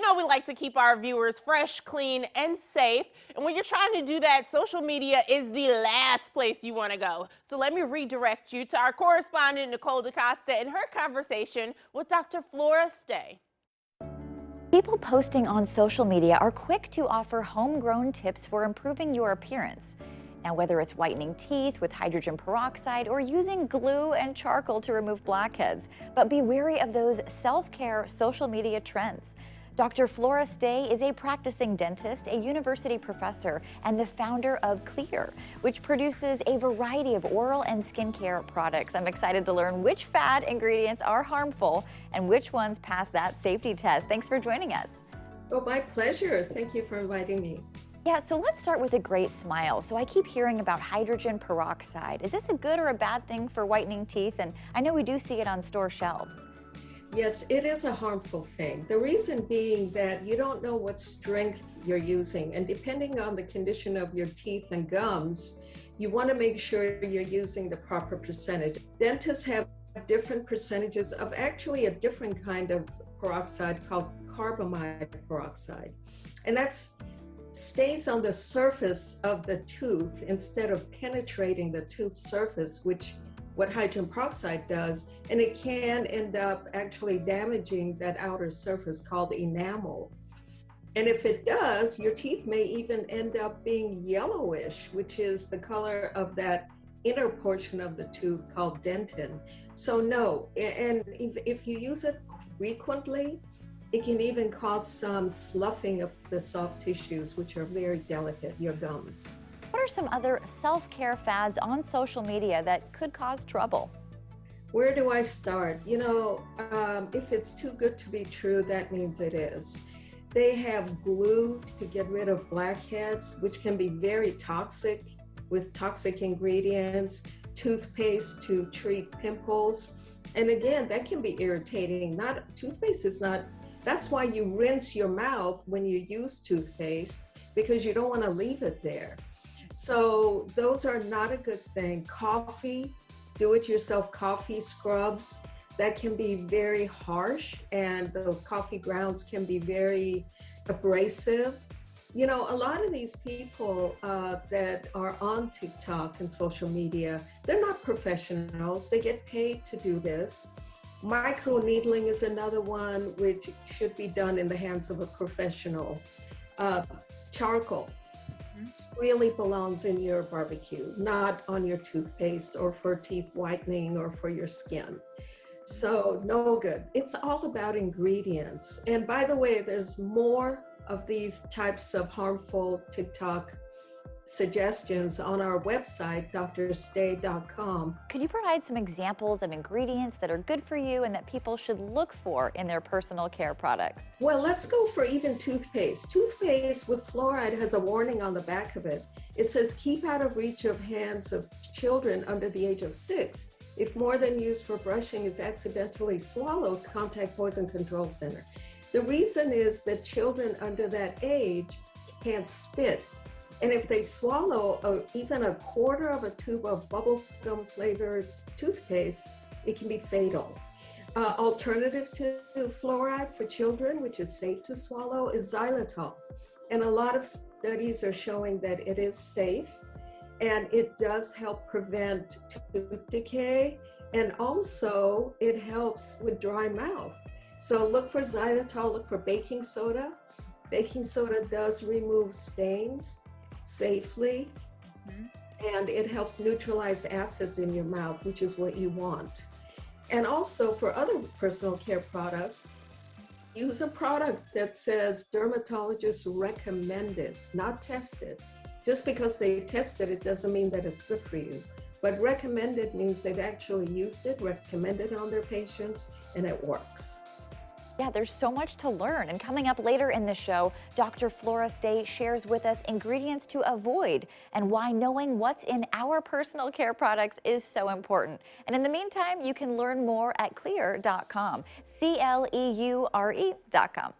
know we like to keep our viewers fresh, clean, and safe. And when you're trying to do that, social media is the last place you want to go. So let me redirect you to our correspondent, Nicole DeCosta, and her conversation with Dr. Flores. People posting on social media are quick to offer homegrown tips for improving your appearance. Now, whether it's whitening teeth with hydrogen peroxide or using glue and charcoal to remove blackheads, but be wary of those self-care social media trends. Dr. Flores is a practicing dentist, a university professor, and the founder of Cleure, which produces a variety of oral and skincare products. I'm excited to learn which fad ingredients are harmful and which ones pass that safety test. Thanks for joining us. Oh, my pleasure. Thank you for inviting me. Yeah, so let's start with a great smile. So I keep hearing about hydrogen peroxide. Is this a good or a bad thing for whitening teeth? And I know we do see it on store shelves. Yes, it is a harmful thing. The reason being that you don't know what strength you're using, and depending on the condition of your teeth and gums, you want to make sure you're using the proper percentage. Dentists have different percentages of actually a different kind of peroxide called carbamide peroxide. And that's stays on the surface of the tooth instead of penetrating the tooth surface, which what hydrogen peroxide does, and it can end up actually damaging that outer surface called enamel. And if it does, your teeth may even end up being yellowish, which is the color of that inner portion of the tooth called dentin. So no, and if you use it frequently, it can even cause some sloughing of the soft tissues, which are very delicate, your gums. What are some other self-care fads on social media that could cause trouble? Where do I start? You know, if it's too good to be true, that means it is. They have glue to get rid of blackheads, which can be very toxic with toxic ingredients, toothpaste to treat pimples. And again, that can be irritating. Toothpaste is not. That's why you rinse your mouth when you use toothpaste, because you don't want to leave it there. So those are not a good thing. Coffee, do-it-yourself coffee scrubs, that can be very harsh, and those coffee grounds can be very abrasive. You know, a lot of these people that are on TikTok and social media, they're not professionals. They get paid to do this. Microneedling is another one which should be done in the hands of a professional. Charcoal really belongs in your barbecue, not on your toothpaste or for teeth whitening or for your skin. So no good. It's all about ingredients. And by the way, there's more of these types of harmful TikTok suggestions on our website, drstay.com. Could you provide some examples of ingredients that are good for you and that people should look for in their personal care products? Well, let's go for even toothpaste. Toothpaste with fluoride has a warning on the back of it. It says, keep out of reach of hands of children under the age of 6. If more than used for brushing is accidentally swallowed, contact Poison Control Center. The reason is that children under that age can't spit. And if they swallow even a quarter of a tube of bubblegum flavored toothpaste, it can be fatal. Alternative to fluoride for children, which is safe to swallow, is xylitol. And a lot of studies are showing that it is safe and it does help prevent tooth decay. And also it helps with dry mouth. So look for xylitol, look for baking soda. Baking soda does remove stains safely, and it helps neutralize acids in your mouth, which is what you want. And also for other personal care products, use a product that says dermatologist recommended, not tested. Just because they tested it doesn't mean that it's good for you. But recommended means they've actually used it, recommended on their patients, and it works. Yeah, there's so much to learn. And coming up later in the show, Dr. Flores shares with us ingredients to avoid and why knowing what's in our personal care products is so important. And in the meantime, you can learn more at Cleure.com, Cleure.com.